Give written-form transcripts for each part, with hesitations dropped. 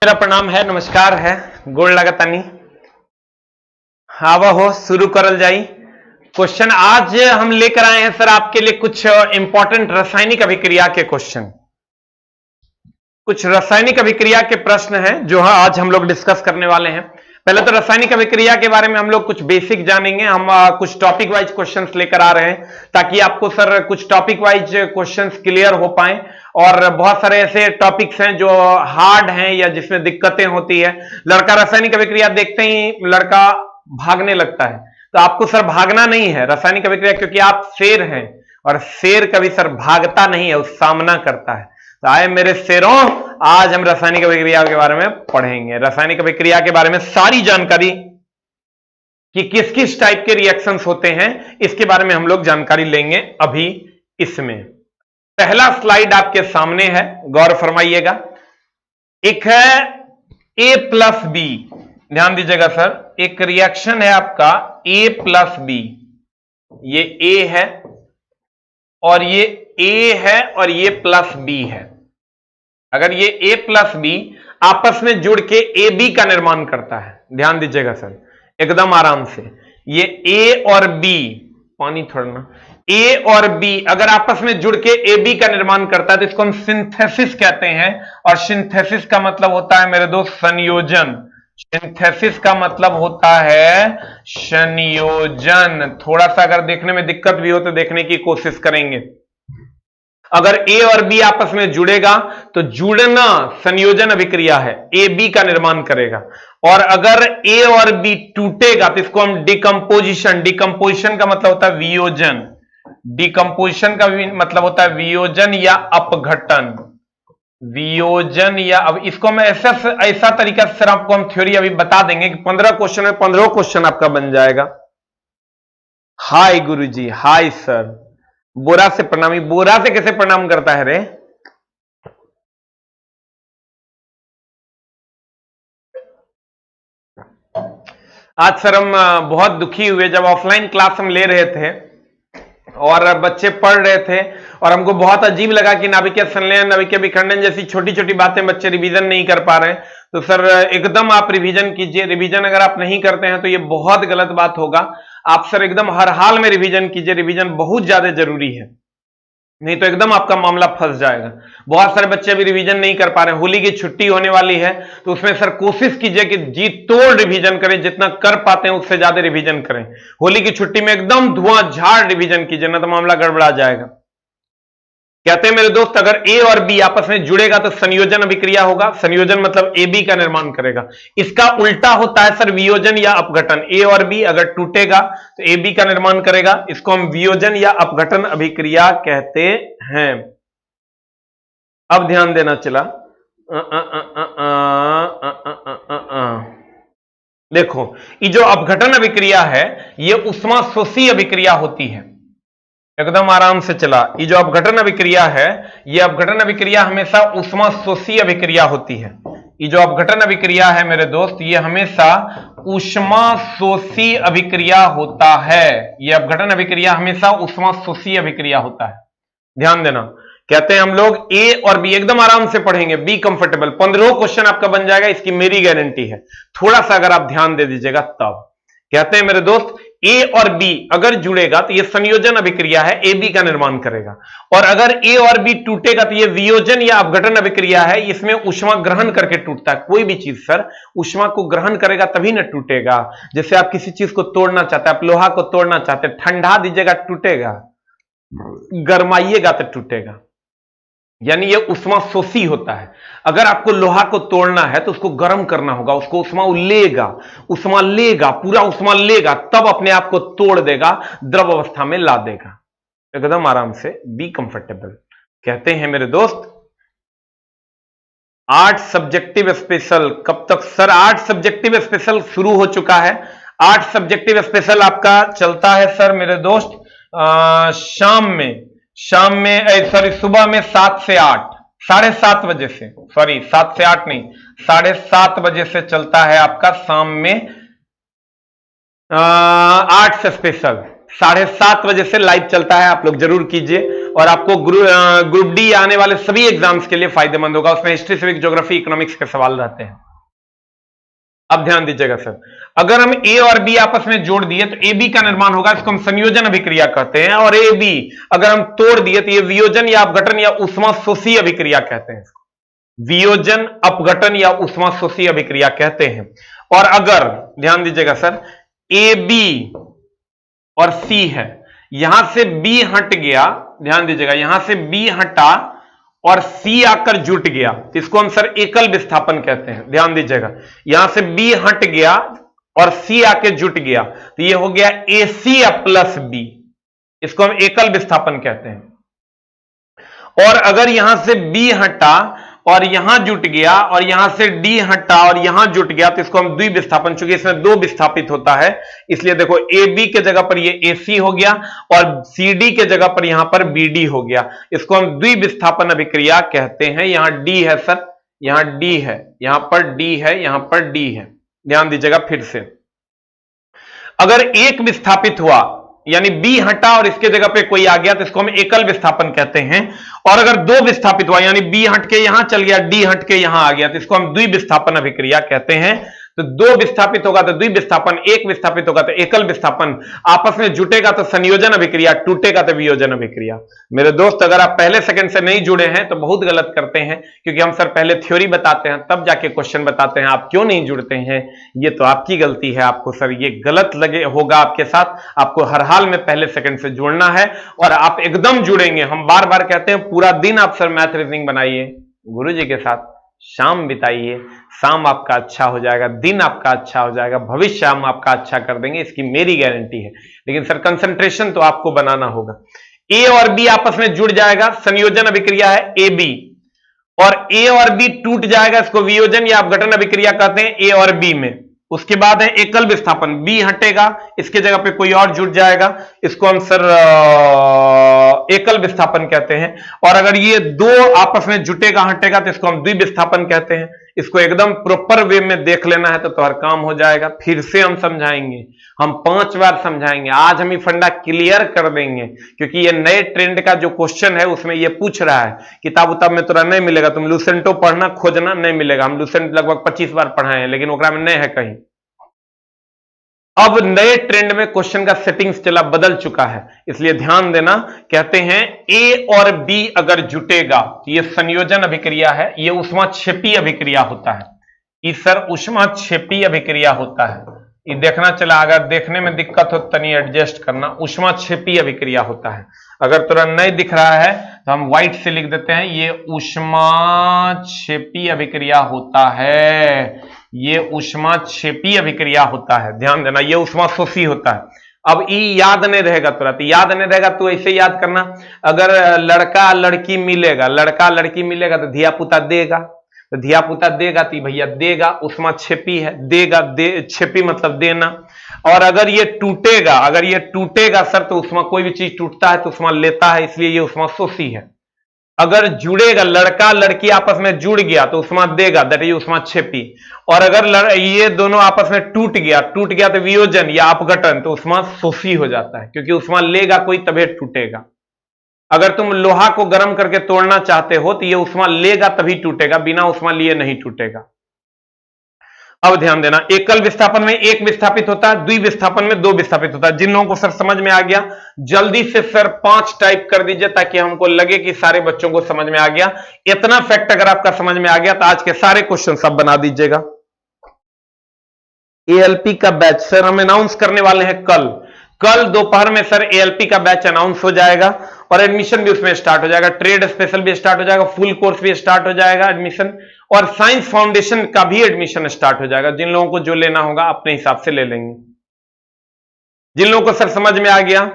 मेरा प्रणाम है, नमस्कार है, गोड़ लगतानी। आवा हो शुरू करल जाई। क्वेश्चन आज हम लेकर आए हैं सर आपके लिए कुछ इंपॉर्टेंट रासायनिक अभिक्रिया के क्वेश्चन, कुछ रासायनिक अभिक्रिया के प्रश्न हैं जो आज हम लोग डिस्कस करने वाले हैं। पहले तो रासायनिक अभिक्रिया के बारे में हम लोग कुछ बेसिक जानेंगे। हम कुछ टॉपिक वाइज क्वेश्चंस लेकर आ रहे हैं ताकि आपको सर कुछ टॉपिक वाइज क्वेश्चंस क्लियर हो पाए। और बहुत सारे ऐसे टॉपिक्स हैं जो हार्ड हैं या जिसमें दिक्कतें होती है। लड़का रासायनिक अभिक्रिया देखते ही लड़का भागने लगता है, तो आपको सर भागना नहीं है रासायनिक अभिक्रिया, क्योंकि आप शेर हैं और शेर कभी सर भागता नहीं है, उस सामना करता है। तो आए मेरे शेरों, आज हम रासायनिक अभिक्रिया के बारे में पढ़ेंगे। रासायनिक अभिक्रिया के बारे में सारी जानकारी कि किस किस टाइप के रिएक्शंस होते हैं, इसके बारे में हम लोग जानकारी लेंगे अभी इसमें। पहला स्लाइड आपके सामने है, गौर फरमाइएगा। एक है A प्लस बी, ध्यान दीजिएगा सर। एक रिएक्शन है आपका A प्लस बी, ये A है और ये A है और ये प्लस बी है। अगर ये A प्लस बी आपस में जुड़ के AB का निर्माण करता है, ध्यान दीजिएगा सर एकदम आराम से। ये A और B, पानी थोड़ा, A और B अगर आपस में जुड़ के AB का निर्माण करता है तो इसको हम सिंथेसिस कहते हैं। और सिंथेसिस का मतलब होता है मेरे दोस्त संयोजन। सिंथेसिस का मतलब होता है संयोजन। थोड़ा सा अगर देखने में दिक्कत भी हो तो देखने की कोशिश करेंगे। अगर A और B आपस में जुड़ेगा तो जुड़ना संयोजन अभिक्रिया है, AB का निर्माण करेगा। और अगर A और B टूटेगा तो इसको हम डिकम्पोजिशन, डिकम्पोजिशन का मतलब होता है वियोजन, डिकम्पोजिशन का मतलब होता है वियोजन या अपघटन, वियोजन या अब इसको मैं ऐसा तरीका से सर आपको हम थ्योरी अभी बता देंगे कि 15 क्वेश्चन में 15 क्वेश्चन आपका बन जाएगा। हाय गुरुजी, हाय सर। बोरा से प्रणामी, बोरा से कैसे प्रणाम करता है रे? आज सर हम बहुत दुखी हुए जब ऑफलाइन क्लास हम ले रहे थे और बच्चे पढ़ रहे थे और हमको बहुत अजीब लगा कि नाभिकीय संलयन, नाभिकीय विखंडन जैसी छोटी छोटी बातें बच्चे रिवीजन नहीं कर पा रहे हैं। तो सर एकदम आप रिवीजन कीजिए। रिवीजन अगर आप नहीं करते हैं तो ये बहुत गलत बात होगा। आप सर एकदम हर हाल में रिवीजन कीजिए, रिवीजन बहुत ज्यादा जरूरी है, नहीं तो एकदम आपका मामला फंस जाएगा। बहुत सारे बच्चे अभी रिवीजन नहीं कर पा रहे हैं। होली की छुट्टी होने वाली है तो उसमें सर कोशिश कीजिए कि जी तोड़ रिवीजन करें, जितना कर पाते हैं उससे ज्यादा रिवीजन करें। होली की छुट्टी में एकदम धुआंधार रिवीजन कीजिए, ना तो मामला गड़बड़ा जाएगा। कहते हैं मेरे दोस्त अगर A और B आपस में जुड़ेगा तो संयोजन अभिक्रिया होगा। संयोजन मतलब AB का निर्माण करेगा। इसका उल्टा होता है सर वियोजन या अपघटन। A और B अगर टूटेगा तो AB का निर्माण करेगा, इसको हम वियोजन या अपघटन अभिक्रिया कहते हैं। अब ध्यान देना चला, देखो ये जो अपघटन अभिक्रिया है ये ऊष्माशोषी अभिक्रिया होती है। एकदम आराम से चला। ये जो अपघटन अभिक्रिया है, ये अपघटन अभिक्रिया हमेशा ऊष्माशोषी अभिक्रिया होती है। ये जो अपघटन अभिक्रिया है मेरे दोस्त, ये हमेशा ऊष्माशोषी अभिक्रिया होता है। ये अपघटन अभिक्रिया हमेशा ऊष्माशोषी अभिक्रिया होता है, ध्यान देना। कहते हैं हम लोग A और B एकदम आराम से पढ़ेंगे, बी कंफर्टेबल। 15 क्वेश्चन आपका बन जाएगा, इसकी मेरी गारंटी है। थोड़ा सा अगर आप ध्यान दे दीजिएगा तब। कहते हैं मेरे दोस्त A और B अगर जुड़ेगा तो ये संयोजन अभिक्रिया है, AB का निर्माण करेगा। और अगर A और B टूटेगा तो ये वियोजन या अपघटन अभिक्रिया है। इसमें ऊष्मा ग्रहण करके टूटता है। कोई भी चीज सर ऊष्मा को ग्रहण करेगा तभी ना टूटेगा। जैसे आप किसी चीज को तोड़ना चाहते हैं, आप लोहा को तोड़ना चाहते हैं, ठंडा दीजिएगा टूटेगा, गरमाइएगा तो टूटेगा। यानी ये ऊष्माशोषी होता है। अगर आपको लोहा को तोड़ना है तो उसको गर्म करना होगा, उसको ऊष्मा लेगा, पूरा ऊष्मा लेगा, तब अपने आप को तोड़ देगा, द्रव अवस्था में ला देगा। एकदम आराम से, बी कंफर्टेबल। कहते हैं मेरे दोस्त 8 सब्जेक्टिव स्पेशल कब तक सर? 8 सब्जेक्टिव स्पेशल शुरू हो चुका है। 8 सब्जेक्टिव स्पेशल आपका चलता है सर मेरे दोस्त शाम में सुबह में 7 से 8, 7:30 बजे से, 7 से 8 नहीं, 7:30 बजे से चलता है आपका शाम में 8 से स्पेशल। 7:30 बजे से लाइव चलता है, आप लोग जरूर कीजिए। और आपको ग्रुप डी आने वाले सभी एग्जाम्स के लिए फायदेमंद होगा। उसमें हिस्ट्री, सिविक, ज्योग्राफी, इकोनॉमिक्स के सवाल रहते हैं। अब ध्यान दीजिएगा सर, अगर हम ए और बी आपस में जोड़ दिए तो ए बी का निर्माण होगा, इसको हम संयोजन अभिक्रिया कहते हैं। और ए बी अगर हम तोड़ दिए तो ये वियोजन या अपघटन या उष्माशोषी अभिक्रिया कहते हैं। वियोजन, अपघटन या उष्माशोषी अभिक्रिया कहते हैं। और अगर ध्यान दीजिएगा सर, ए बी और सी है, यहां से बी हट गया, ध्यान दीजिएगा, यहां से बी हटा और सी आकर जुट गया, तो इसको हम सर एकल विस्थापन कहते हैं। ध्यान दीजिएगा, यहां से बी हट गया और सी आके जुट गया, तो ये हो गया ए सी प्लस बी, इसको हम एकल विस्थापन कहते हैं। और अगर यहां से बी हटा और यहां जुट गया और यहां से डी हटा और यहां जुट गया, तो इसको हम द्विविस्थापन, चूंकि इसमें दो विस्थापित होता है इसलिए देखो ए बी के जगह पर ये ए सी हो गया और सी डी के जगह पर यहां पर बी डी हो गया, इसको हम द्विविस्थापन अभिक्रिया कहते हैं। यहां डी है सर, यहां डी है, यहां पर डी है, यहां पर डी है। ध्यान दीजिएगा फिर से, अगर एक विस्थापित हुआ यानी बी हटा और इसके जगह पे कोई आ गया तो इसको हम एकल विस्थापन कहते हैं। और अगर दो विस्थापित हुआ यानी बी हट के यहां चल गया, डी हट के यहां आ गया, तो इसको हम द्विविस्थापन अभिक्रिया कहते हैं। तो दो विस्थापित होगा तो द्विविस्थापन, एक विस्थापित होगा तो एकल विस्थापन, आपस में जुटेगा तो संयोजन अभिक्रिया, टूटेगा तो वियोजन अभिक्रिया। मेरे दोस्त, अगर आप पहले सेकंड से नहीं जुड़े हैं तो बहुत गलत करते हैं, क्योंकि हम सर पहले थ्योरी बताते हैं तब जाके क्वेश्चन बताते हैं। आप क्यों नहीं जुड़ते हैं, ये तो आपकी गलती है। आपको सर ये गलत लगे होगा आपके साथ, आपको हर हाल में पहले सेकंड से जुड़ना है और आप एकदम जुड़ेंगे। हम बार बार कहते हैं पूरा दिन आप सर मैथ रीजनिंग बनाइए गुरु जी के साथ, शाम बिताइए, शाम आपका अच्छा हो जाएगा, दिन आपका अच्छा हो जाएगा, भविष्य हम आपका अच्छा कर देंगे, इसकी मेरी गारंटी है। लेकिन सर कंसंट्रेशन तो आपको बनाना होगा। ए और बी आपस में जुड़ जाएगा, संयोजन अभिक्रिया है ए बी, और ए और बी टूट जाएगा, इसको वियोजन या अपघटन अभिक्रिया कहते हैं ए और बी में। उसके बाद है एकल विस्थापन, बी हटेगा, इसके जगह पे कोई और जुड़ जाएगा, इसको हम सर एकल विस्थापन कहते हैं। और अगर ये दो आपस में जुटेगा हटेगा तो इसको हम द्विविस्थापन कहते हैं। इसको एकदम प्रॉपर वे में देख लेना है तो तुम्हारा काम हो जाएगा। फिर से हम समझाएंगे, हम 5 बार समझाएंगे, आज हम ये फंडा क्लियर कर देंगे, क्योंकि ये नए ट्रेंड का जो क्वेश्चन है उसमें ये पूछ रहा है। किताब उताब में तुरा नहीं मिलेगा, तुम लुसेंटो पढ़ना, खोजना, नहीं मिलेगा। हम लुसेंट लगभग 25 बार पढ़ाए हैं, लेकिन ओकरा में नहीं है कहीं। अब नए ट्रेंड में क्वेश्चन का सेटिंग्स चला बदल चुका है, इसलिए ध्यान देना। कहते हैं ए और बी अगर जुटेगा तो ये संयोजन अभिक्रिया है, ये ऊष्माक्षेपी अभिक्रिया होता है। ये सर ऊष्माक्षेपी अभिक्रिया होता है, ये देखना चला, अगर देखने में दिक्कत हो तनी एडजस्ट करना। ऊष्माक्षेपी अभिक्रिया होता है, अगर तुरंत नहीं दिख रहा है तो हम व्हाइट से लिख देते हैं, ये ऊष्माक्षेपी अभिक्रिया होता है, ये ऊष्माक्षेपी अभिक्रिया होता है। ध्यान देना, ये ऊष्माशोषी होता है। अब ये याद नहीं रहेगा तुरंत, याद नहीं रहेगा तो ऐसे याद करना, अगर लड़का लड़की मिलेगा, लड़का लड़की मिलेगा तो धिया पुता देगा, तो धिया पुता देगा तो भैया देगा, ऊष्माक्षेपी है, देगा, छेपी मतलब देना। और अगर ये टूटेगा, अगर ये टूटेगा सर तो उसमें कोई भी चीज टूटता है तो उसमें लेता है, इसलिए ये ऊष्माशोषी है। अगर जुड़ेगा, लड़का लड़की आपस में जुड़ गया तो उसमें देगा, दैट इज ऊष्माक्षेपी। और अगर ये दोनों आपस में टूट गया तो वियोजन या अपघटन, तो ऊष्माशोषी हो जाता है, क्योंकि उसमें लेगा कोई तभी टूटेगा। अगर तुम लोहा को गर्म करके तोड़ना चाहते हो तो ये उष्मा लेगा तभी टूटेगा, बिना उष्मा लिए नहीं टूटेगा। अब ध्यान देना, एकल विस्थापन में एक विस्थापित होता है, द्विविस्थापन में 2 विस्थापित होता है। जिन लोगों को सर समझ में आ गया जल्दी से सर 5 टाइप कर दीजिए, ताकि हमको लगे कि सारे बच्चों को समझ में आ गया। इतना फैक्ट अगर आपका समझ में आ गया तो आज के सारे क्वेश्चन सब बना दीजिएगा। एएलपी का बैच सर हम अनाउंस करने वाले हैं कल दोपहर में सर एएलपी का बैच अनाउंस हो जाएगा और एडमिशन भी उसमें स्टार्ट हो जाएगा, ट्रेड स्पेशल भी स्टार्ट हो जाएगा, फुल कोर्स भी स्टार्ट हो जाएगा एडमिशन, और साइंस फाउंडेशन का भी एडमिशन स्टार्ट हो जाएगा। जिन लोगों को जो लेना होगा अपने हिसाब से ले लेंगे। जिन लोगों को सर समझ में आ गया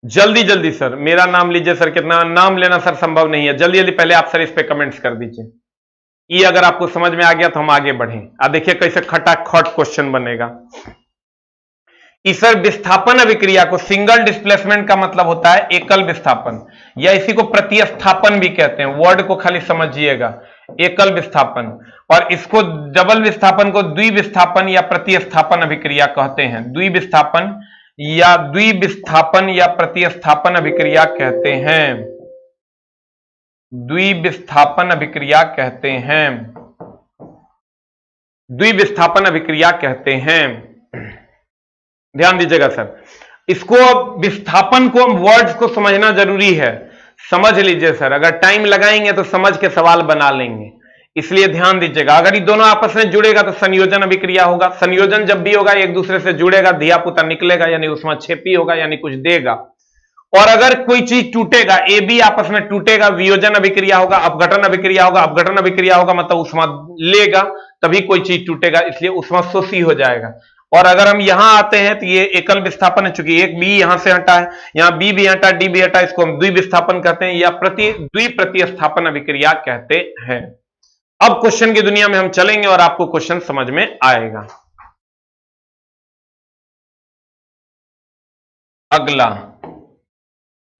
जल्दी जल्दी सर मेरा नाम लीजिए। सर कितना नाम लेना सर संभव नहीं है, जल्दी जल्दी पहले आप सर इस पे कमेंट्स कर दीजिए। ये अगर आपको समझ में आ गया तो हम आगे बढ़ें। अब देखिए कैसे खटाखट क्वेश्चन बनेगा। सर विस्थापन अभिक्रिया को, सिंगल डिस्प्लेसमेंट का मतलब होता है एकल विस्थापन, या इसी को प्रतिस्थापन भी कहते हैं, वर्ड को खाली समझिएगा, एकल विस्थापन। और इसको डबल विस्थापन को द्विविस्थापन या प्रतिस्थापन अभिक्रिया कहते हैं। द्विविस्थापन या प्रतिस्थापन अभिक्रिया कहते हैं, द्विविस्थापन अभिक्रिया कहते हैं। द्विविस्थापन अभिक्रिया कहते हैं। ध्यान दीजिएगा सर, इसको विस्थापन को, वर्ड्स को समझना जरूरी है। समझ लीजिए सर, अगर टाइम लगाएंगे तो समझ के सवाल बना लेंगे, इसलिए ध्यान दीजिएगा। अगर ये दोनों आपस में जुड़ेगा तो संयोजन अभिक्रिया होगा। संयोजन जब भी होगा एक दूसरे से जुड़ेगा, धिया पुता निकलेगा, यानी उसमें छेपी होगा, यानी कुछ देगा। और अगर कोई चीज टूटेगा, ए बी आपस में टूटेगा, वियोजन अभिक्रिया होगा, अपघटन अभिक्रिया होगा। अपघटन अभिक्रिया होगा मतलब उष्मा लेगा, तभी कोई चीज टूटेगा, इसलिए उष्मा शोषी हो जाएगा। और अगर हम यहां आते हैं तो ये एकल विस्थापन है, चूंकि एक बी यहां से हटा है, यहां बी भी हटा, डी भी हटा, इसको हम द्विविस्थापन कहते हैं या द्विप्रतिस्थापन अभिक्रिया कहते हैं। अब क्वेश्चन की दुनिया में हम चलेंगे और आपको क्वेश्चन समझ में आएगा। अगला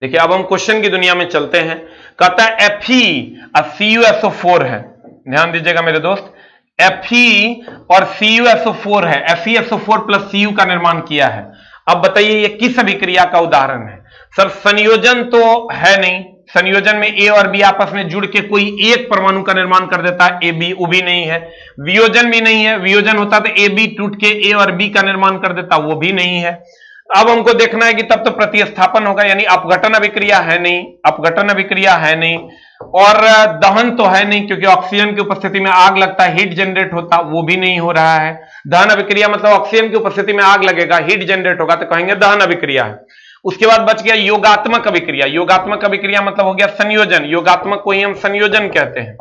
देखिए, अब हम क्वेश्चन की दुनिया में चलते हैं। कहता है FeCuSO4 है। ध्यान दीजिएगा मेरे दोस्त, Fe और CuSO4 है। FeSO4 प्लस Cu का निर्माण किया है। अब बताइए ये किस अभिक्रिया का उदाहरण है? सर संयोजन तो है नहीं, संयोजन में ए और बी आपस में जुड़ के कोई एक परमाणु का निर्माण कर देता है, ए बी, वो भी नहीं है। वियोजन भी नहीं है, वियोजन होता तो ए बी टूट के ए और बी का निर्माण कर देता, वो भी नहीं है। अब हमको देखना है कि तब तो प्रतिस्थापन होगा, यानी अपघटन अभिक्रिया है नहीं, अपघटन अभिक्रिया है नहीं, और दहन तो है नहीं क्योंकि ऑक्सीजन की उपस्थिति में आग लगता है, हीट जनरेट होता, वो भी नहीं हो रहा है। दहन अभिक्रिया मतलब ऑक्सीजन की उपस्थिति में आग लगेगा, हीट जनरेट होगा, तो कहेंगे दहन अभिक्रिया है। उसके बाद बच गया योगात्मक अभिक्रिया। योगात्मक अभिक्रिया मतलब हो गया संयोजन, योगात्मक को ही हम संयोजन कहते हैं।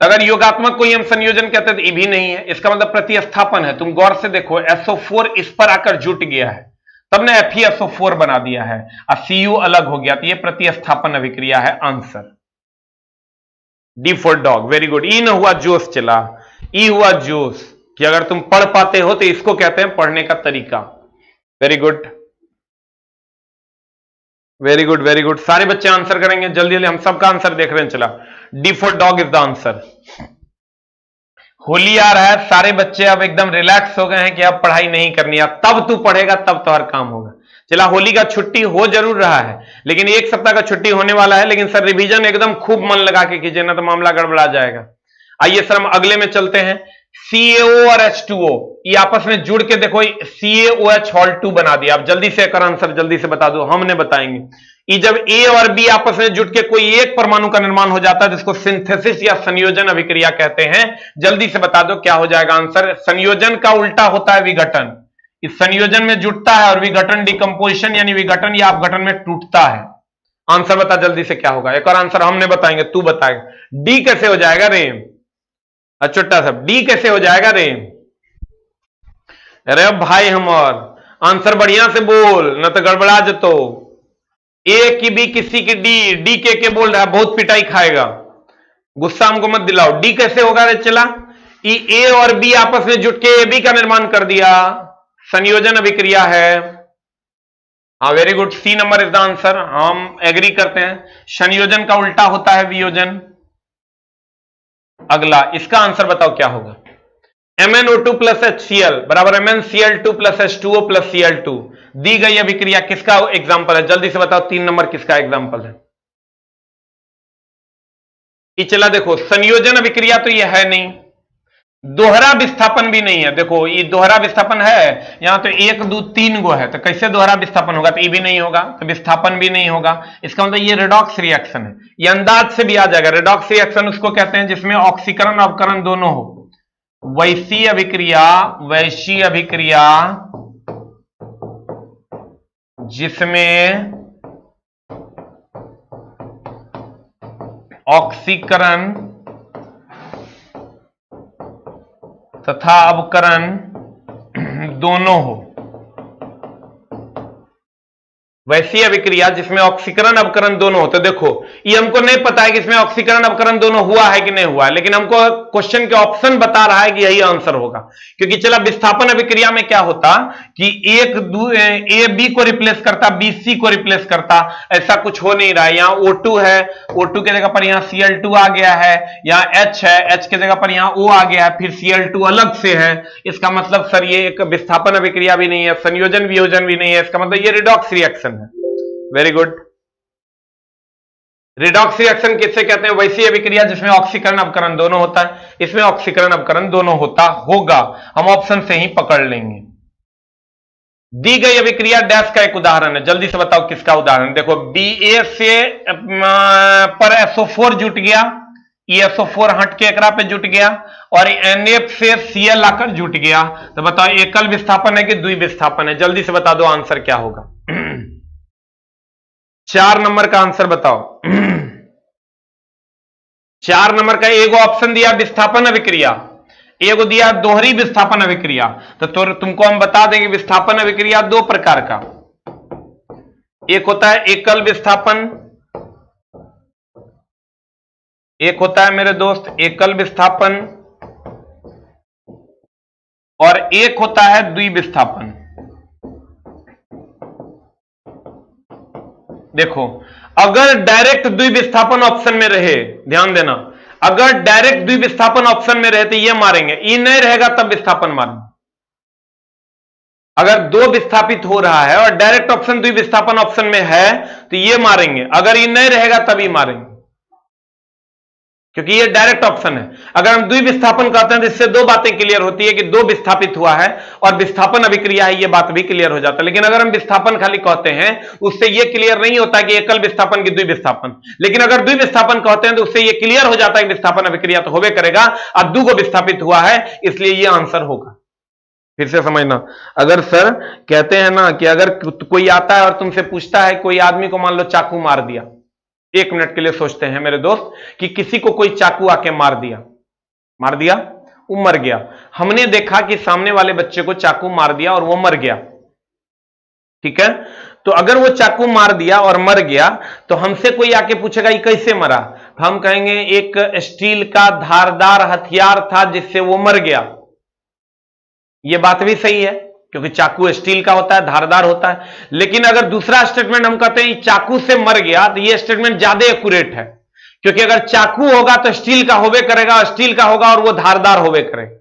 अगर योगात्मक को ही हम संयोजन कहते हैं तो ये भी नहीं है, इसका मतलब प्रतिस्थापन है। तुम गौर से देखो, SO4 इस पर आकर जुट गया है, तब ने FeSO4 बना दिया है, और Cu अलग हो गया, तो ये प्रतिस्थापन अभिक्रिया है। Answer D for dog, very good. ई न हुआ जोश चला, ई हुआ जोश कि अगर तुम पढ़ पाते हो तो इसको कहते हैं पढ़ने का तरीका। Very good, very good, very good. सारे बच्चे आंसर करेंगे जल्दी जल्दी, हम सबका आंसर देख रहे हैं। चला, D for dog is the answer. Holi आ रहा है, सारे बच्चे अब एकदम रिलैक्स हो गए हैं कि अब पढ़ाई नहीं करनी है, तब तू पढ़ेगा तब तो हर काम होगा। चला, होली का छुट्टी हो जरूर रहा है, लेकिन एक सप्ताह का छुट्टी होने वाला है, लेकिन सर रिवीजन एकदम खूब मन लगा के कीजिए, ना तो मामला गड़बड़ा जाएगा। आइए सर हम अगले में चलते हैं। CaO और H2O ये आपस में जुड़ के देखो, CaOH Hol 2 बना दिया। अब जल्दी से कर आंसर, जल्दी से बता दो, हमने बताएंगे। ये जब A और B आपस में जुट के कोई एक परमाणु का निर्माण हो जाता है, जिसको सिंथेसिस या संयोजन अभिक्रिया कहते हैं। जल्दी से बता दो क्या हो जाएगा आंसर। संयोजन का उल्टा होता है विघटन। इस संयोजन में जुटता है और विघटन डिकम्पोजिशन यानी विघटन या अपघटन में टूटता है। आंसर बता जल्दी से क्या होगा। एक और आंसर हमने बताएंगे, तू बताएगा। डी कैसे हो जाएगा रे? छोटा सब डी कैसे हो जाएगा रे? अरे भाई हमार आंसर बढ़िया से बोल, न तो गड़बड़ा जतो। ए की बी किसी की डी, डी के बोल रहा है, बहुत पिटाई खाएगा, गुस्सा हमको मत दिलाओ। डी कैसे होगा रे? चला, ए और बी आपस में जुट के ए बी का निर्माण कर दिया, संयोजन अभिक्रिया है। हाँ very good, C number is the answer, हम एग्री करते हैं। संयोजन का उल्टा होता है वियोजन। अगला, इसका आंसर बताओ क्या होगा। MnO2 प्लस HCl बराबर MnCl2 plus H2O plus Cl2 दी गई अभिक्रिया किसका एग्जाम्पल है? जल्दी से बताओ, 3 नंबर किसका एग्जाम्पल है? ये चला देखो, संयोजन अभिक्रिया तो ये है नहीं, दोहरा विस्थापन भी नहीं है। देखो ये दोहरा विस्थापन है, यहां तो 1 2 3 गो है, तो कैसे दोहरा विस्थापन होगा? तो ये भी नहीं होगा, तो विस्थापन भी नहीं होगा। इसका मतलब ये रेडॉक्स रिएक्शन है। ये अंदाज से भी आ जाएगा। रेडॉक्स रिएक्शन उसको कहते हैं जिसमें ऑक्सीकरण अवकरण दोनों हो। वैसी अभिक्रिया जिसमें ऑक्सीकरण तथा अवकरण दोनों हो। वैसी अभिक्रिया जिसमें ऑक्सीकरण अवकरण दोनों हो। तो देखो ये हमको नहीं पता है कि इसमें ऑक्सीकरण अवकरण दोनों हुआ है कि नहीं हुआ है, लेकिन हमको क्वेश्चन के ऑप्शन बता रहा है कि यही आंसर होगा। क्योंकि चला, विस्थापन अभिक्रिया में क्या होता कि ए बी को रिप्लेस करता, बी सी को रिप्लेस करता, ऐसा कुछ हो नहीं रहा है। यहाँ O2 है, O2 के जगह पर यहाँ Cl2 आ गया है, यहाँ H है, H के जगह पर यहाँ O आ गया है, फिर Cl2 अलग से है। इसका मतलब सर ये एक विस्थापन अभिक्रिया भी नहीं है, संयोजन वियोजन भी नहीं है, इसका मतलब ये रिडॉक्स रिएक्शन है। Very good. रिडॉक्स रिएक्शन किससे कहते हैं? वैसी अभिक्रिया जिसमें ऑक्सीकरण अपकरण दोनों होता है, इसमें ऑक्सीकरण अपकरण दोनों होता होगा, हम ऑप्शन से ही पकड़ लेंगे। दी गई अभिक्रिया डैश का एक उदाहरण है, जल्दी से बताओ किसका उदाहरण? देखो BA से पर SO4 जुट गया, ये SO4 हट के एकरा पे जुट गया, और NF से Cl आकर जुट गया, तो बताओ एकल विस्थापन है कि द्विविस्थापन है? जल्दी से बता दो आंसर क्या होगा। 4 नंबर का आंसर बताओ। 4 नंबर का एगो ऑप्शन दिया विस्थापन अभिक्रिया, एगो दिया दोहरी विस्थापन अभिक्रिया, तो तुमको हम बता देंगे विस्थापन अभिक्रिया दो प्रकार का, एक होता है एकल विस्थापन, एक होता है मेरे दोस्त एकल विस्थापन, और एक होता है द्विविस्थापन। देखो अगर डायरेक्ट द्विविस्थापन ऑप्शन में रहे, ध्यान देना, अगर डायरेक्ट द्विविस्थापन ऑप्शन में रहे तो ये मारेंगे, ई नहीं रहेगा तब विस्थापन मारेंगे। अगर दो विस्थापित हो रहा है और डायरेक्ट ऑप्शन द्विविस्थापन ऑप्शन में है तो ये मारेंगे, अगर ई नहीं रहेगा तभी मारेंगे, क्योंकि ये डायरेक्ट ऑप्शन है। अगर हम द्विविस्थापन कहते हैं तो इससे दो बातें क्लियर होती है कि दो विस्थापित हुआ है और विस्थापन अभिक्रिया है, ये बात भी क्लियर हो जाता है। लेकिन अगर हम विस्थापन खाली कहते हैं उससे ये क्लियर नहीं होता कि एकल विस्थापन की द्विविस्थापन, लेकिन अगर द्विविस्थापन कहते हैं तो उससे ये क्लियर हो जाता है कि विस्थापन अभिक्रिया तो होबे करेगा, अब दो को विस्थापित हुआ है, इसलिए ये आंसर होगा। फिर से समझना, अगर सर कहते हैं ना कि अगर कोई आता है और तुमसे पूछता है, कोई आदमी को मान लो चाकू मार दिया, एक मिनट के लिए सोचते हैं मेरे दोस्त कि किसी को कोई चाकू आके मार दिया, वो मर गया, हमने देखा कि सामने वाले बच्चे को चाकू मार दिया और वो मर गया, ठीक है? तो अगर वो चाकू मार दिया और मर गया तो हमसे कोई आके पूछेगा ये कैसे मरा, तो हम कहेंगे एक स्टील का धारदार हथियार था जिससे वो मर गया। ये बात भी सही है क्योंकि चाकू स्टील का होता है, धारदार होता है। लेकिन अगर दूसरा स्टेटमेंट हम कहते हैं चाकू से मर गया, तो ये स्टेटमेंट ज्यादा एक्यूरेट है, क्योंकि अगर चाकू होगा तो स्टील का होबे करेगा, स्टील का होगा और वो धारदार होबे करेगा।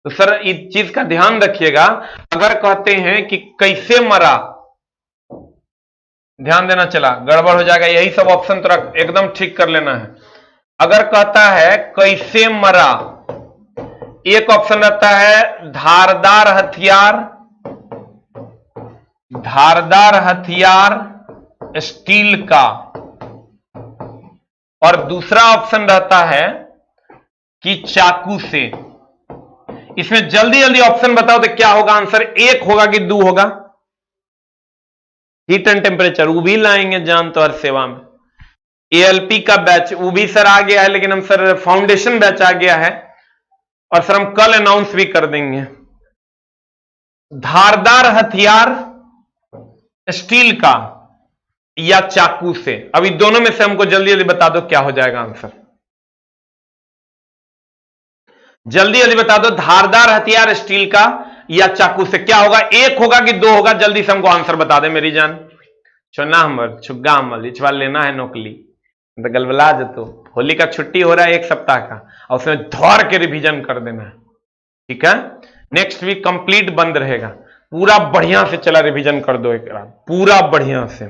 तो सर इस चीज का ध्यान रखिएगा, अगर कहते हैं कि कैसे मरा, ध्यान देना, चला गड़बड़ हो जाएगा, यही सब ऑप्शन तो एकदम ठीक कर लेना है। अगर कहता है कैसे मरा, एक ऑप्शन रहता है धारदार हथियार स्टील का, और दूसरा ऑप्शन रहता है कि चाकू से। इसमें जल्दी जल्दी ऑप्शन बताओ तो क्या होगा आंसर? एक होगा कि दो होगा? हीट एंड टेम्परेचर वो भी लाएंगे जान तो हर सेवा में। ALP का बैच वो भी सर आ गया है, लेकिन हम सर फाउंडेशन बैच आ गया है और सर हम कल अनाउंस भी कर देंगे। धारदार हथियार स्टील का या चाकू से, अभी दोनों में से हमको जल्दी जल्दी बता दो क्या हो जाएगा आंसर। जल्दी जल्दी बता दो, धारदार हथियार स्टील का या चाकू से क्या होगा? एक होगा कि दो होगा? जल्दी से हमको आंसर बता दे मेरी जान। चुना हमर छुग्गा हमल इस बार लेना है नौकरी, तो गलबला जतो। होली का छुट्टी हो रहा है 1 सप्ताह का, और उसमें धौर के रिवीजन कर देना है, ठीक है? नेक्स्ट वीक कंप्लीट बंद रहेगा, पूरा बढ़िया से चला रिवीजन कर दो एक रात पूरा बढ़िया से।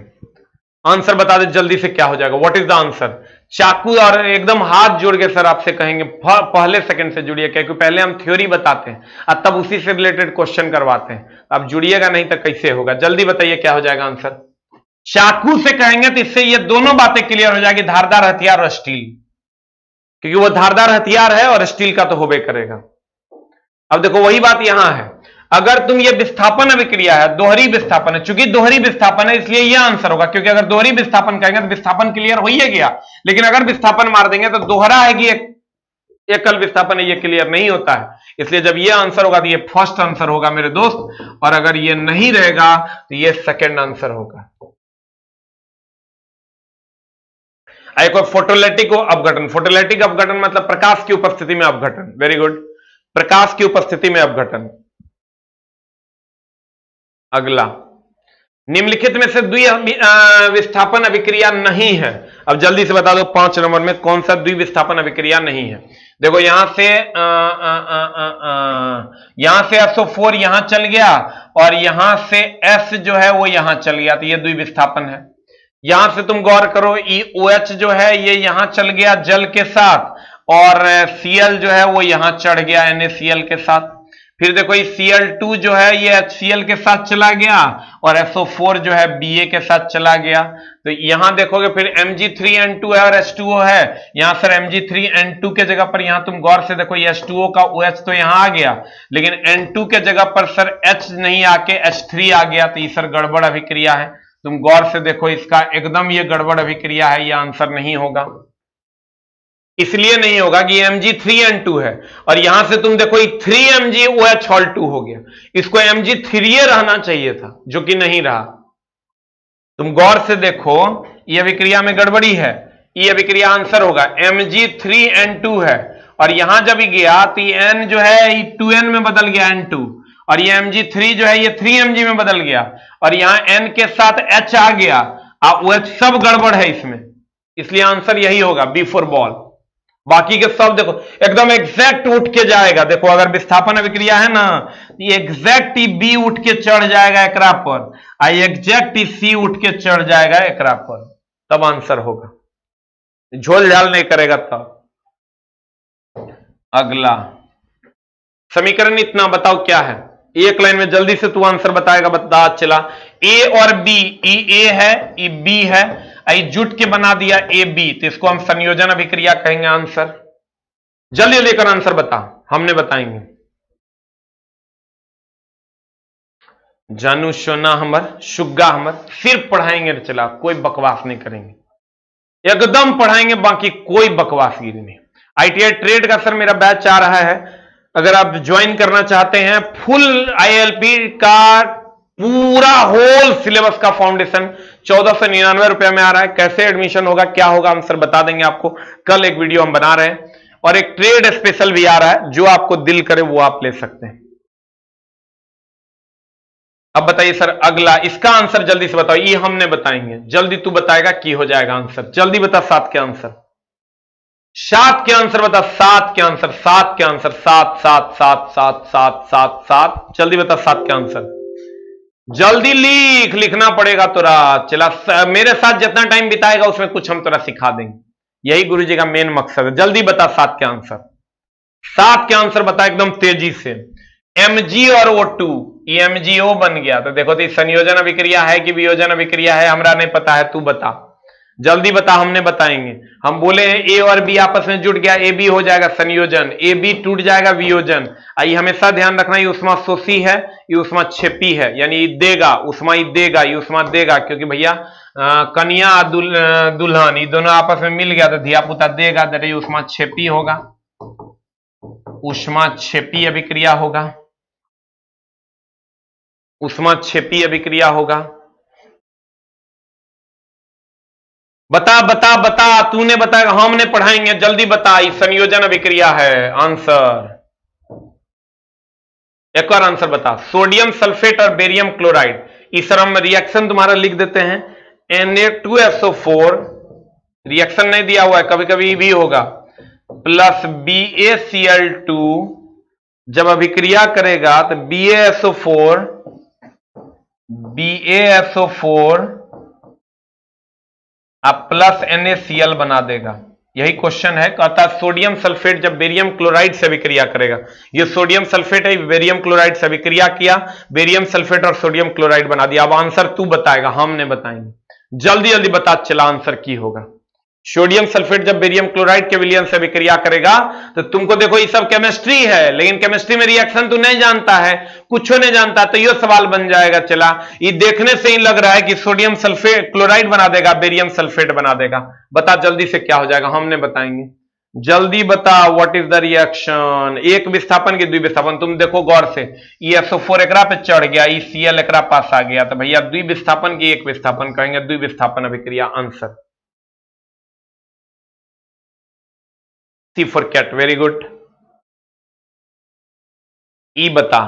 आंसर बता दे जल्दी से क्या हो जाएगा, व्हाट इज द आंसर? चाकू, और एकदम हाथ जोड़ के सर आपसे कहेंगे पहले सेकंड से जुड़िए, क्योंकि पहले हम थ्योरी बताते हैं और तब उसी से रिलेटेड क्वेश्चन करवाते हैं। अब जुड़िएगा नहीं तो कैसे होगा? जल्दी बताइए क्या हो जाएगा आंसर। चाकू से कहेंगे तो इससे ये दोनों बातें क्लियर हो जाएगी, धारदार हथियार और स्टील, क्योंकि वो धारदार हथियार है और स्टील का तो होबे करेगा। अब देखो वही बात यहां है, अगर तुम ये विस्थापन अभिक्रिया है, दोहरी विस्थापन है, चूंकि दोहरी विस्थापन है इसलिए यह आंसर होगा, क्योंकि अगर दोहरी विस्थापन कहेंगे तो विस्थापन क्लियर हो ही गया, लेकिन अगर विस्थापन मार देंगे तो दोहरा है कि एकल विस्थापन है, ये क्लियर नहीं होता है। इसलिए जब ये आंसर होगा तो ये फर्स्ट आंसर होगा मेरे दोस्त, और अगर ये नहीं रहेगा तो ये सेकेंड आंसर होगा। एक फोटोलैटिक अपघटन, फोटोलैटिक अपघटन मतलब प्रकाश की उपस्थिति में अपघटन, वेरी गुड, प्रकाश की उपस्थिति में अपघटन। अगला, निम्नलिखित में से द्विविस्थापन अभिक्रिया नहीं है। अब जल्दी से बता दो 5 नंबर में कौन सा द्विविस्थापन अभिक्रिया नहीं है। देखो यहां से SO4 यहां चल गया और यहां से S जो है वो यहां चल गया, तो ये द्विविस्थापन है। यहां से तुम गौर करो, OH जो है ये यहां चल गया जल के साथ, और Cl जो है वो यहां चढ़ गया NaCl के साथ। फिर देखो ये Cl2 जो है ये HCl के साथ चला गया, और SO4 जो है Ba के साथ चला गया। तो यहां देखोगे फिर Mg3N2 है और H2O है। यहां सर Mg3N2 के जगह पर, यहां तुम गौर से देखो ये H2O का OH तो यहां आ गया, लेकिन N2 के जगह पर सर H नहीं आके H3 आ गया, तो ये सर गड़बड़ अभिक्रिया है। तुम गौर से देखो, इसका एकदम ये गड़बड़ अभिक्रिया है, ये आंसर नहीं होगा। इसलिए नहीं होगा कि Mg3N2 है, और यहां से तुम देखो ये 3MgOH2 हो गया, इसको Mg3 रहना चाहिए था, जो कि नहीं रहा। तुम गौर से देखो, ये अभिक्रिया में गड़बड़ी है, ये अभिक्रिया आंसर होगा Mg3N2 है, और यहां जब गया तो N जो है ये 2N में बदल गया N2, और ये Mg3 जो है ये 3Mg में बदल गया, और यहां N के साथ H आ गया, OH सब गड़बड़ है इसमें, इसलिए आंसर यही होगा बी फॉर बॉल। बाकी के सब देखो एकदम एग्जैक्ट उठ के जाएगा। देखो अगर विस्थापन अभिक्रिया है ना, ये एग्जैक्ट ही बी उठ के चढ़ जाएगा एकरा पर, एग्जैक्ट ही सी उठ के चढ़ जाएगा एकरा पर, तब आंसर होगा। झोल झाल नहीं करेगा तब। अगला समीकरण इतना बताओ क्या है, एक लाइन में जल्दी से तू आंसर बताएगा, बता चला। ए और बी, ई ए है, ई बी है, आई जुट के बना दिया ए बी, तो इसको हम संयोजन अभिक्रिया कहेंगे। आंसर जल्दी लेकर आंसर बता, हमने बताएंगे। जानू सोना हमर शुग्गा हमर, सिर्फ पढ़ाएंगे चला, कोई बकवास नहीं करेंगे, एकदम पढ़ाएंगे, बाकी कोई बकवासगिरी नहीं। ITI ट्रेड का सर मेरा बैच आ रहा है, अगर आप ज्वाइन करना चाहते हैं, फुल ILP का पूरा होल सिलेबस का फाउंडेशन 1499 रुपए में आ रहा है। कैसे एडमिशन होगा, क्या होगा, आंसर बता देंगे आपको। कल एक वीडियो हम बना रहे हैं, और एक ट्रेड स्पेशल भी आ रहा है, जो आपको दिल करे वो आप ले सकते हैं। अब बताइए सर अगला, इसका आंसर जल्दी से बताओ, ये हमने बताएंगे, जल्दी तू बताएगा की हो जाएगा आंसर। जल्दी बता, 7 के आंसर, 7 के आंसर बता, 7 के आंसर, 7 के आंसर, 7 7 7 7 7 7 7, जल्दी बता 7 के आंसर। जल्दी लिखना पड़ेगा तोरा, चला मेरे साथ जितना टाइम बिताएगा उसमें कुछ हम तोरा सिखा देंगे, यही गुरुजी का मेन मकसद है। जल्दी बता 7 के आंसर, 7 के आंसर बता एकदम तेजी से। Mg और O2, ये MgO बन गया, तो देखो तो संयोजन अभिक्रिया है कि वियोजन अभिक्रिया है, हमरा नहीं पता है, तू बता, जल्दी बता, हमने बताएंगे। हम बोले हैं ए और बी आपस में जुड़ गया, ए बी हो जाएगा संयोजन, ए बी टूट जाएगा वियोजन। आइए हमेशा ध्यान रखना, ये उष्मा शोषी है, ये उष्मा छेपी है, यानी देगा उष्मा, ही देगा, ये उष्मा देगा, क्योंकि भैया कन्या दुल्हन ये दोनों आपस में मिल गया तो धिया पुता देगा, ये उष्मा छेपी होगा, उष्मा छेपी अभिक्रिया होगा, उष्मा छेपी अभिक्रिया होगा। बता बता बता, तूने बताया, हमने पढ़ाएंगे, जल्दी बता, संयोजन अभिक्रिया है आंसर। एक और आंसर बता, सोडियम सल्फेट और बेरियम क्लोराइड, इस हम रिएक्शन तुम्हारा लिख देते हैं, Na2SO4, रिएक्शन नहीं दिया हुआ है, कभी कभी भी होगा, प्लस BaCl2, जब अभिक्रिया करेगा तो BaSO4 आप प्लस NaCl बना देगा। यही क्वेश्चन है, कहता है सोडियम सल्फेट जब बेरियम क्लोराइड से अभिक्रिया करेगा, ये सोडियम सल्फेट है, बेरियम क्लोराइड से अभिक्रिया किया, बेरियम सल्फेट और सोडियम क्लोराइड बना दिया। अब आंसर तू बताएगा, हमने बताएंगे, जल्दी जल्दी बता चला आंसर की होगा। सोडियम सल्फेट जब बेरियम क्लोराइड के विलयन से अभिक्रिया करेगा, तो तुमको देखो ये सब केमिस्ट्री है, लेकिन केमिस्ट्री में रिएक्शन तू नहीं जानता है, कुछ नहीं जानता, तो ये सवाल बन जाएगा। चला, ये देखने से ही लग रहा है कि सोडियम सल्फेट क्लोराइड बना देगा, बेरियम सल्फेट बना देगा। बता जल्दी से क्या हो जाएगा, हमने बताएंगे, जल्दी बता। व्हाट इज द रिएक्शन, एक विस्थापन की द्विविस्थापन, तुम देखो गौर से, ये SO4 एकरा पे चढ़ गया, ये Cl एकरा पास आ गया, तो भैया द्विविस्थापन की एक विस्थापन कहेंगे, द्विविस्थापन अभिक्रिया answer. C for cat, very good. ई बता,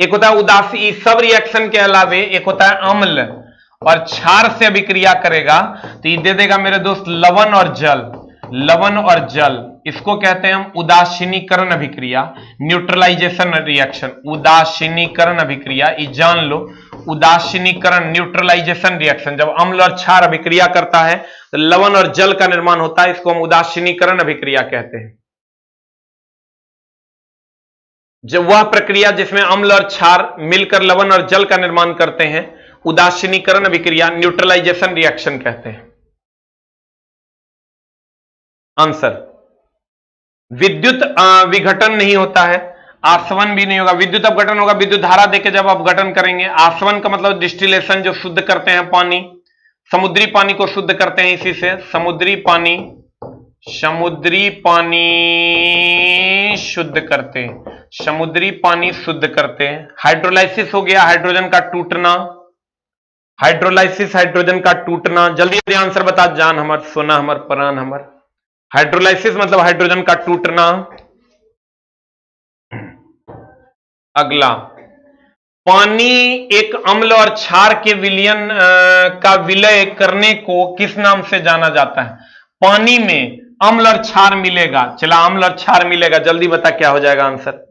एक होता है उदासी, सब रिएक्शन के अलावे एक होता है अम्ल और क्षार से अभिक्रिया करेगा, तो ये दे देगा मेरे दोस्त लवण और जल, लवण और जल, इसको कहते हैं हम उदासीनीकरण अभिक्रिया, न्यूट्रलाइजेशन रिएक्शन, उदासीनीकरण अभिक्रिया, ये जान लो। उदासीनीकरण, न्यूट्रलाइजेशन रिएक्शन। जब अम्ल और क्षार अभिक्रिया करता है तो लवण और जल का निर्माण होता है, इसको हम उदासीनीकरण अभिक्रिया कहते हैं। जब वह प्रक्रिया जिसमें अम्ल और क्षार मिलकर लवण और जल का निर्माण करते हैं, उदासीनीकरण अभिक्रिया, न्यूट्रलाइजेशन रिएक्शन कहते हैं। आंसर, विद्युत विघटन नहीं होता है, आसवन भी नहीं होगा। विद्युत अपघटन होगा, विद्युत धारा देके जब अपघटन करेंगे। आसवन का मतलब डिस्टिलेशन, जो शुद्ध करते हैं पानी, समुद्री पानी को शुद्ध करते हैं इसी से। समुद्री पानी शुद्ध करते हैं, समुद्री पानी शुद्ध करते हैं। हाइड्रोलाइसिस हो गया, हाइड्रोजन का टूटना, हाइड्रोलाइसिस हाइड्रोजन का टूटना। जल्दी जल्दी आंसर बता, जान हमर, सोना हमर, प्राण हमर। हाइड्रोलाइसिस मतलब हाइड्रोजन का टूटना। अगला, पानी एक अम्ल और क्षार के विलयन का विलय करने को किस नाम से जाना जाता है? पानी में अम्ल और क्षार मिलेगा, चला अम्ल और क्षार मिलेगा, जल्दी बता क्या हो जाएगा आंसर,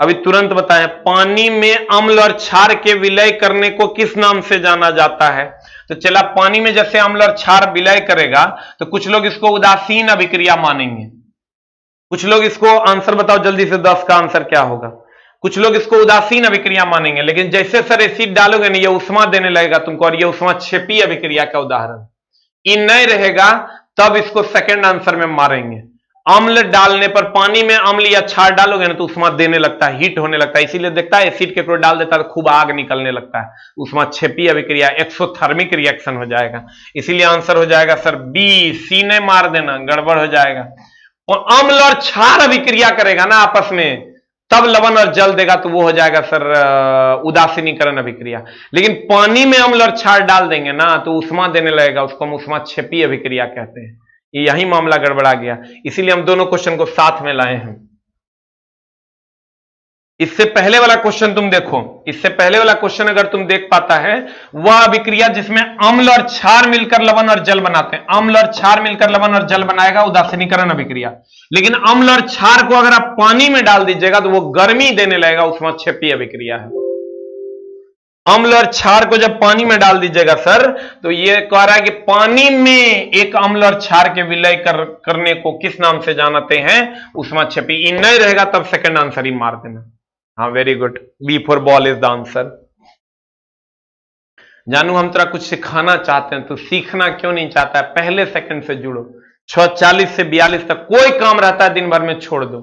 अभी तुरंत बताएं। पानी में अम्ल और क्षार के विलय करने को किस नाम से जाना जाता है? तो चला, पानी में जैसे अम्ल और क्षार विलय करेगा तो कुछ लोग इसको उदासीन अभिक्रिया मानेंगे, कुछ लोग इसको, आंसर बताओ जल्दी से, 10 का आंसर क्या होगा? कुछ लोग इसको उदासीन अभिक्रिया मानेंगे, लेकिन जैसे सर एसिड डालोगे ना, ये उष्मा देने लगेगा तुमको, और ये उष्मा क्षेपीय अभिक्रिया का उदाहरण। ये नहीं रहेगा तब इसको सेकंड आंसर में मारेंगे। अम्ल डालने पर, पानी में अम्ल या क्षार डालोगे ना तो उष्मा देने लगता है, हीट होने लगता है, इसीलिए देखता है एसिड के डाल देता है तो खूब आग निकलने लगता है, उष्मा क्षेपीय अभिक्रिया, एक्सोथर्मिक रिएक्शन हो जाएगा। इसीलिए आंसर हो जाएगा सर बी, सी ने मार देना, गड़बड़ हो जाएगा। और अम्ल और क्षार अभिक्रिया करेगा ना आपस में, तब लवण और जल देगा, तो वो हो जाएगा सर उदासीनीकरण अभिक्रिया। लेकिन पानी में अम्ल और क्षार डाल देंगे ना तो उष्मा देने लगेगा, उसको हम उष्मा क्षेपीय अभिक्रिया कहते हैं। यही मामला गड़बड़ा गया, इसीलिए हम दोनों क्वेश्चन को साथ में लाए हैं। इससे पहले वाला क्वेश्चन तुम देखो, इससे पहले वाला क्वेश्चन अगर तुम देख पाता है, वह अभिक्रिया जिसमें अम्ल और क्षार मिलकर लवण और जल बनाते हैं, अम्ल और क्षार मिलकर लवण और जल बनाएगा, उदासीनीकरण अभिक्रिया। लेकिन अम्ल और क्षार को अगर आप पानी में डाल दीजिएगा तो वो गर्मी देने लगेगा, उसमें क्षेपीय अभिक्रिया है। अम्ल और क्षार को जब पानी में डाल दीजिएगा सर, तो ये कह रहा है कि पानी में एक अम्ल और क्षार के विलय करने को किस नाम से जानते हैं? उष्मा क्षेपी। इन नहीं रहेगा तब सेकंड आंसर ही मार देना। हाँ, very good, B for ball is the answer. जानू, हम तेरा कुछ सिखाना चाहते हैं, तो सीखना क्यों नहीं चाहता है? पहले सेकंड से जुड़ो, 6:40 से 42 तक कोई काम रहता है दिन भर में छोड़ दो,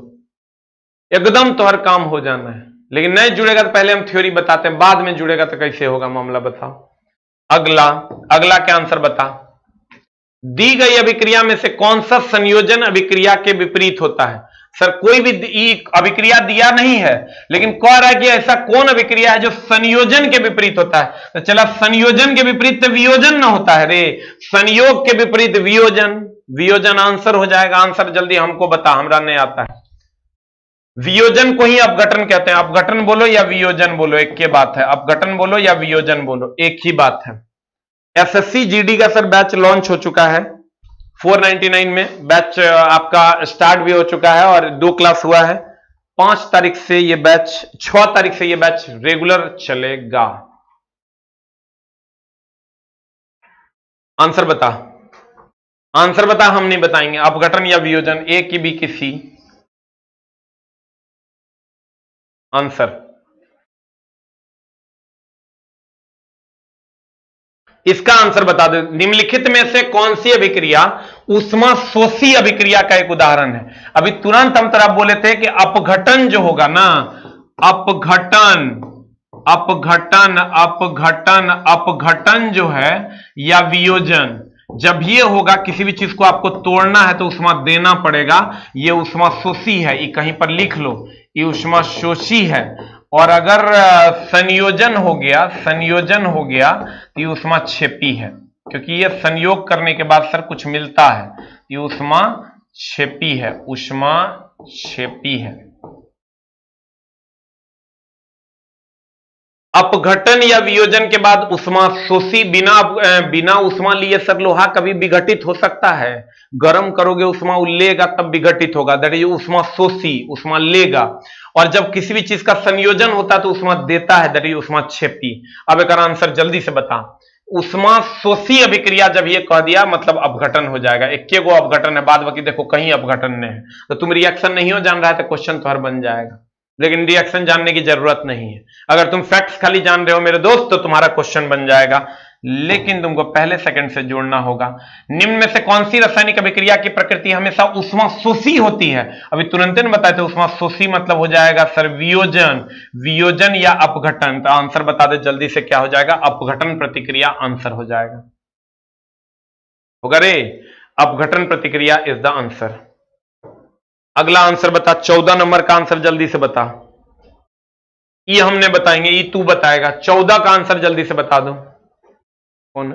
एकदम तो हर काम हो जाना है। लेकिन नहीं जुड़ेगा तो पहले हम थ्योरी बताते हैं, बाद में जुड़ेगा तो कैसे होगा मामला, बताओ। अगला क्या आंसर बता। दी गई अभिक्रिया में से कौन सा संयोजन अभिक्रिया के विपरीत होता है? सर कोई भी अभिक्रिया दिया नहीं है, लेकिन कह रहा है कि ऐसा कौन अभिक्रिया है जो संयोजन के विपरीत होता है। तो चला, संयोजन के विपरीत तो वियोजन ना होता है रे, संयोग के विपरीत वियोजन, वियोजन आंसर हो जाएगा। आंसर जल्दी हमको बता, हमरा नहीं आता है। वियोजन को ही अपघटन कहते हैं। अपघटन बोलो या वियोजन बोलो, एक ही बात है। अपघटन बोलो या वियोजन बोलो, एक ही बात है। एसएससी जीडी का सर बैच लॉन्च हो चुका है, 499 में बैच आपका स्टार्ट भी हो चुका है, और 2 क्लास हुआ है। 5 तारीख से ये बैच, 6 तारीख से ये बैच रेगुलर चलेगा। आंसर बता, आंसर बता, हम नहीं बताएंगे। अपघटन या वियोजन, ए की बी की सी? आंसर, इसका आंसर बता दो। निम्नलिखित में से कौन सी अभिक्रिया उष्मा शोषी अभिक्रिया का एक उदाहरण है? अभी तुरंत हम तरफ बोले थे कि अपघटन जो होगा ना, अपघटन अपघटन अपघटन अपघटन जो है, या वियोजन, जब ये होगा, किसी भी चीज को आपको तोड़ना है तो उष्मा देना पड़ेगा, ये उष्मा शोषी है। ये कहीं पर लिख लो, ये उष्मा शोषी है। और अगर संयोजन हो गया, संयोजन हो गया तो ये उष्मा क्षेपी है, क्योंकि ये संयोग करने के बाद सर कुछ मिलता है, ये उष्मा क्षेपी है, उष्मा क्षेपी है। अपघटन या वियोजन के बाद उष्मा शोषी बिना उष्मा लिए सर लोहा कभी विघटित हो सकता है? गर्म करोगे उष्मा लेगा तब विघटित होगा, दैट इज उष्मा शोषी, उष्मा लेगा। और जब किसी भी चीज का संयोजन होता है तो उष्मा देता है, दैट इज उष्मा क्षेपी। अब एक आंसर जल्दी से बता। उष्मा शोषी अभिक्रिया जब ये कह दिया मतलब अपघटन हो जाएगा। इक्के गो अपघटन है, बाद बाकी देखो कहीं अपघटन नहीं है। तो तुम रिएक्शन नहीं हो जान रहा है तो क्वेश्चन तो हर बन जाएगा, लेकिन रिएक्शन जानने की जरूरत नहीं है। अगर तुम फैक्ट्स खाली जान रहे हो मेरे दोस्त तो तुम्हारा क्वेश्चन बन जाएगा, लेकिन तुमको पहले सेकंड से जोड़ना होगा। निम्न में से कौन सी रासायनिक अभिक्रिया की प्रकृति हमेशा उष्मा शोषी होती है? अभी तुरंत ने बताए थे उष्मा शोषी मतलब हो जाएगा सर वियोजन, वियोजन या अपघटन। तो आंसर बता दे जल्दी से, क्या हो जाएगा? अपघटन प्रतिक्रिया आंसर हो जाएगा। होगा रे, अपघटन प्रतिक्रिया इज द आंसर। अगला आंसर बता, 14 नंबर का आंसर जल्दी से बता। ये हमने बताएंगे, ये तू बताएगा। 14 का आंसर जल्दी से बता दो। कौन?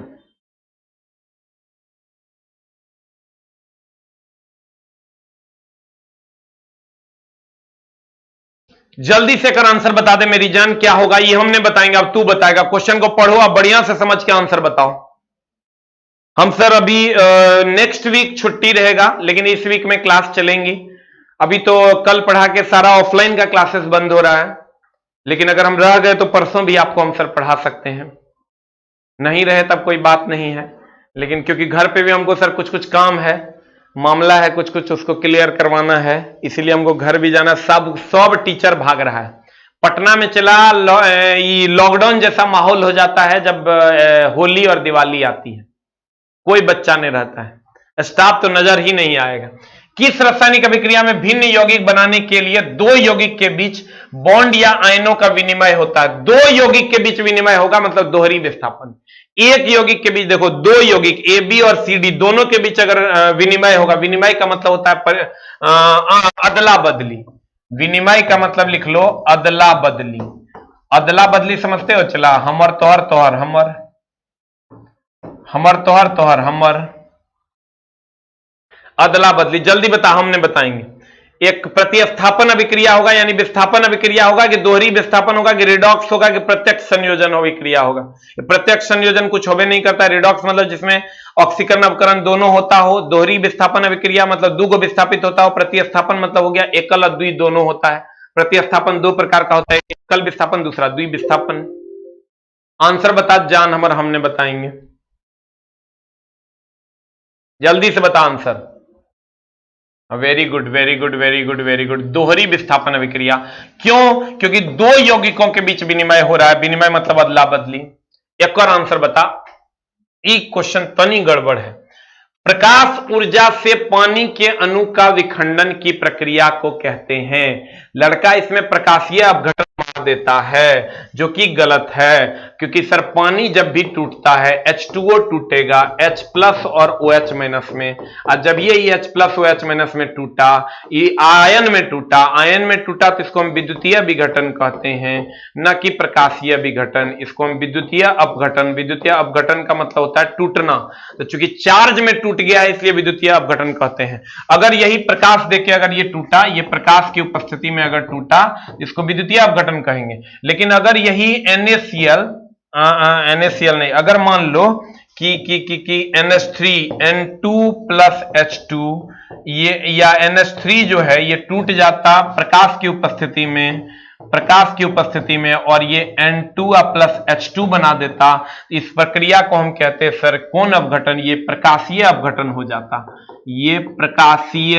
जल्दी से कर आंसर बता दे मेरी जान, क्या होगा ये हमने बताएंगे, अब तू बताएगा। क्वेश्चन को पढ़ो, अब बढ़िया से समझ के आंसर बताओ। हम सर अभी नेक्स्ट वीक छुट्टी रहेगा, लेकिन इस वीक में क्लास चलेंगी। अभी तो कल पढ़ा के सारा ऑफलाइन का क्लासेस बंद हो रहा है, लेकिन अगर हम रह गए तो परसों भी आपको हम सर पढ़ा सकते हैं। नहीं रहे तब कोई बात नहीं है, लेकिन क्योंकि घर पे भी हमको सर कुछ कुछ काम है, मामला है कुछ कुछ, उसको क्लियर करवाना है, इसीलिए हमको घर भी जाना। सब टीचर भाग रहा है। पटना में चला लॉकडाउन जैसा माहौल हो जाता है जब होली और दिवाली आती है, कोई बच्चा नहीं रहता है, स्टाफ तो नजर ही नहीं आएगा। किस रासायनिक अभिक्रिया में भिन्न यौगिक बनाने के लिए दो यौगिक के बीच बॉन्ड या आयनों का विनिमय होता है? दो यौगिक के बीच विनिमय होगा मतलब दोहरी विस्थापन। एक यौगिक के बीच, देखो दो यौगिक ए बी और सी डी दोनों के बीच अगर विनिमय होगा, विनिमय का मतलब होता है अदला बदली। विनिमय का मतलब लिख लो अदला बदली। अदला बदली समझते हो? चला हमर तोहर तोहर हमर, हमर तोहर तोहर हमर, अदला बदली। जल्दी बता, हमने बताएंगे। एक प्रतिस्थापन अभिक्रिया होगा यानी विस्थापन अभिक्रिया होगा, कि दोहरी विस्थापन होगा, कि रिडॉक्स होगा, कि प्रत्यक्ष संयोजन अभिक्रिया होगा। प्रत्यक्ष संयोजन कुछ होबे नहीं करता। रिडॉक्स मतलब जिसमें ऑक्सीकरण अवकरण दोनों होता हो। दोहरी विस्थापन अभिक्रिया मतलब दो को विस्थापित होता हो। प्रतिस्थापन मतलब हो गया एकल और द्वि दोनों होता है। प्रतिस्थापन दो प्रकार का होता है, एकल विस्थापन, दूसरा द्वि विस्थापन। आंसर बता जान हमर, हमने बताएंगे। जल्दी से बता answer. Very good very good very good very good. दोहरी विस्थापन अभिक्रिया। क्यों? क्योंकि दो यौगिकों के बीच विनिमय हो रहा है। विनिमय मतलब अदला बदली। एक और आंसर बता। ये क्वेश्चन तनी गड़बड़ है। प्रकाश ऊर्जा से पानी के अणु का विखंडन की प्रक्रिया को कहते हैं। लड़का इसमें प्रकाशीय अपघटन मार देता है, जो कि गलत है, क्योंकि सर पानी जब भी टूटता है H2O टूटेगा H प्लस और OH माइनस में, और जब ये H प्लस OH माइनस में टूटा, ये आयन में टूटा, आयन में टूटा तो इसको हम विद्युतीय विघटन कहते हैं, न कि प्रकाशीय विघटन। इसको हम विद्युतीय अपघटन, विद्युतीय अपघटन का मतलब होता है टूटना। तो चूंकि चार्ज में टूट गया है इसलिए विद्युतीय अपघटन कहते हैं। अगर यही प्रकाश देके अगर ये टूटा, ये प्रकाश की उपस्थिति में अगर टूटा, इसको विद्युतीय अपघटन कहेंगे। लेकिन अगर यही NaCl NaCl नहीं, अगर मान लो कि NH3 N2 प्लस H2 ये या NH3 जो है ये टूट जाता प्रकाश की उपस्थिति में, प्रकाश की उपस्थिति में, और ये N2 प्लस H2 बना देता, इस प्रक्रिया को हम कहते हैं सर कौन अपघटन? ये प्रकाशीय अपघटन हो जाता। ये प्रकाशीय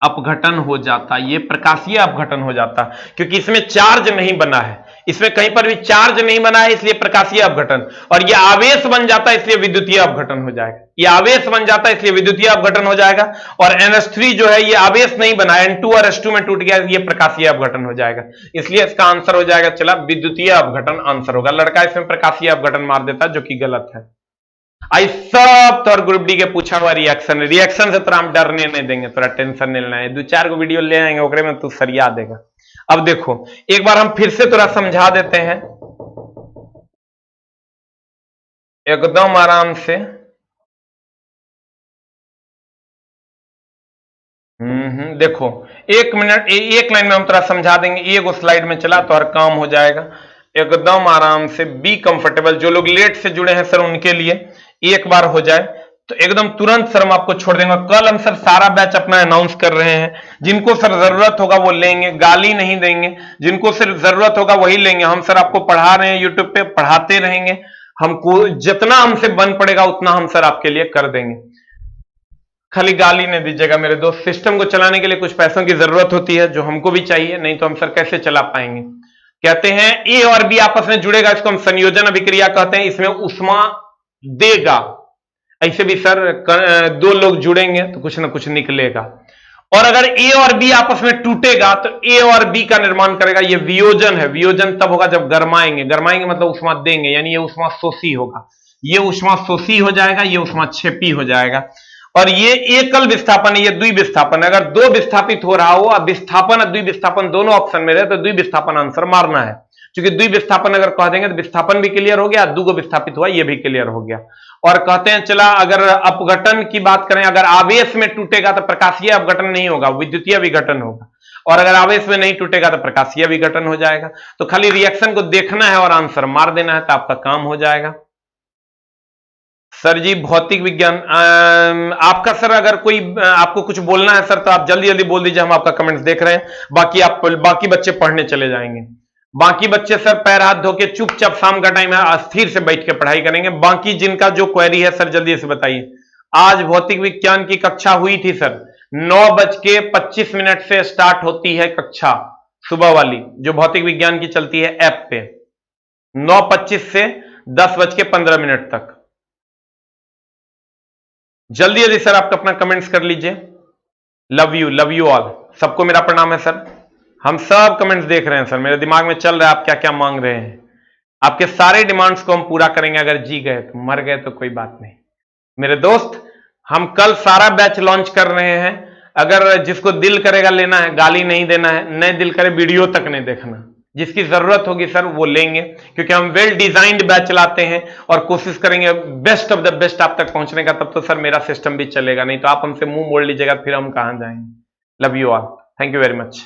अपघटन हो जाता, ये प्रकाशीय अपघटन हो जाता, क्योंकि इसमें चार्ज नहीं बना है, इसमें कहीं पर भी चार्ज नहीं बना है, इसलिए प्रकाशीय अपघटन। और ये आवेश बन जाता है इसलिए विद्युतीय अपघटन हो जाएगा। ये आवेश बन जाता है इसलिए विद्युतीय अपघटन हो जाएगा। और NH3 जो है ये आवेश नहीं बना, N2 और H2 में टूट गया, ये प्रकाशीय अपघटन हो जाएगा। इसलिए इसका आंसर हो जाएगा चला विद्युतीय अपघटन आंसर होगा। लड़का इसमें प्रकाशीय अपघटन मार देता, जो कि गलत है। आई सब तोर ग्रुप डी के पूछा हुआ रिएक्शन, रिएक्शन से तोरा हम डरने नहीं देंगे, तोरा टेंशन नहीं लेना है। दो चार को वीडियो ले आएंगे, ओकरे में तू सरिया देगा। अब देखो एक बार हम फिर से तोरा समझा देते हैं एकदम आराम से। देखो, 1 मिनट, एक लाइन में हम थोड़ा समझा देंगे। एक स्लाइड में चला तो हर काम हो जाएगा एकदम आराम से। Be comfortable. जो लोग लेट से जुड़े हैं सर उनके लिए एक बार हो जाए तो एकदम तुरंत सर हम आपको छोड़ देंगे। कल हम सर सारा बैच अपना अनाउंस कर रहे हैं। जिनको सर जरूरत होगा वो लेंगे, गाली नहीं देंगे। जिनको सर जरूरत होगा वही लेंगे। हम सर आपको पढ़ा रहे हैं, यूट्यूब पे पढ़ाते रहेंगे। हमको जितना हमसे बन पड़ेगा उतना हम सर आपके लिए कर देंगे। खाली गाली नहीं दीजिएगा मेरे दोस्त। सिस्टम को चलाने के लिए कुछ पैसों की जरूरत होती है जो हमको भी चाहिए, नहीं तो हम सर कैसे चला पाएंगे। कहते हैं ए और बी आपस में जुड़ेगा, इसको हम संयोजन अभिक्रिया कहते हैं। इसमें उष्मा देगा। ऐसे भी सर दो लोग जुड़ेंगे तो कुछ ना कुछ निकलेगा। और अगर ए और बी आपस में टूटेगा तो ए और बी का निर्माण करेगा। ये वियोजन है। वियोजन तब होगा जब गरमाएंगे। गरमाएंगे मतलब उष्मा देंगे, यानी ये उष्मा शोषी होगा। ये उष्मा शोषी हो जाएगा, ये उष्मा क्षेपी हो जाएगा। और ये एकल विस्थापन है, ये द्विविस्थापन है। अगर दो विस्थापित हो रहा हो, अब विस्थापन और द्विविस्थापन दोनों ऑप्शन में रहे तो द्विविस्थापन आंसर मारना है। क्योंकि द्विविस्थापन अगर कह देंगे तो विस्थापन भी क्लियर हो गया, दो विस्थापित हुआ ये भी क्लियर हो गया। और कहते हैं चला अगर अपघटन की बात करें, अगर आवेश में टूटेगा तो प्रकाशीय अपघटन नहीं होगा, विद्युतीय विघटन होगा। और अगर आवेश में नहीं टूटेगा तो प्रकाशीय विघटन हो जाएगा। तो खाली रिएक्शन को देखना है और आंसर मार देना है तो आपका काम हो जाएगा। सर जी भौतिक विज्ञान आपका सर अगर कोई आपको कुछ बोलना है सर तो आप जल्दी जल्दी बोल दीजिए, हम आपका कमेंट्स देख रहे हैं। बाकी बच्चे पढ़ने चले जाएंगे। बाकी बच्चे सर पैर हाथ धो के चुपचाप, शाम का टाइम है, अस्थिर से बैठ के पढ़ाई करेंगे। बाकी जिनका जो क्वेरी है सर जल्दी से बताइए। आज भौतिक विज्ञान की कक्षा हुई थी सर, 9:25 से स्टार्ट होती है कक्षा सुबह वाली, जो भौतिक विज्ञान की चलती है ऐप पे, 9:25 से 10:15 तक। जल्दी जल्दी सर आप अपना कमेंट्स कर लीजिए। Love you all. सबको मेरा प्रणाम है सर। हम सब कमेंट्स देख रहे हैं सर, मेरे दिमाग में चल रहा है आप क्या क्या मांग रहे हैं। आपके सारे डिमांड्स को हम पूरा करेंगे। अगर जी गए तो, मर गए तो कोई बात नहीं मेरे दोस्त। हम कल सारा बैच लॉन्च कर रहे हैं। अगर जिसको दिल करेगा लेना है, गाली नहीं देना है, नहीं दिल करे वीडियो तक नहीं देखना। जिसकी जरूरत होगी सर वो लेंगे, क्योंकि हम वेल डिजाइंड बैच चलाते हैं और कोशिश करेंगे बेस्ट ऑफ द बेस्ट आप तक पहुंचने का। तब तो सर मेरा सिस्टम भी चलेगा, नहीं तो आप हमसे मुंह मोड़ लीजिएगा फिर हम कहां जाएंगे। Love you all. Thank you very much.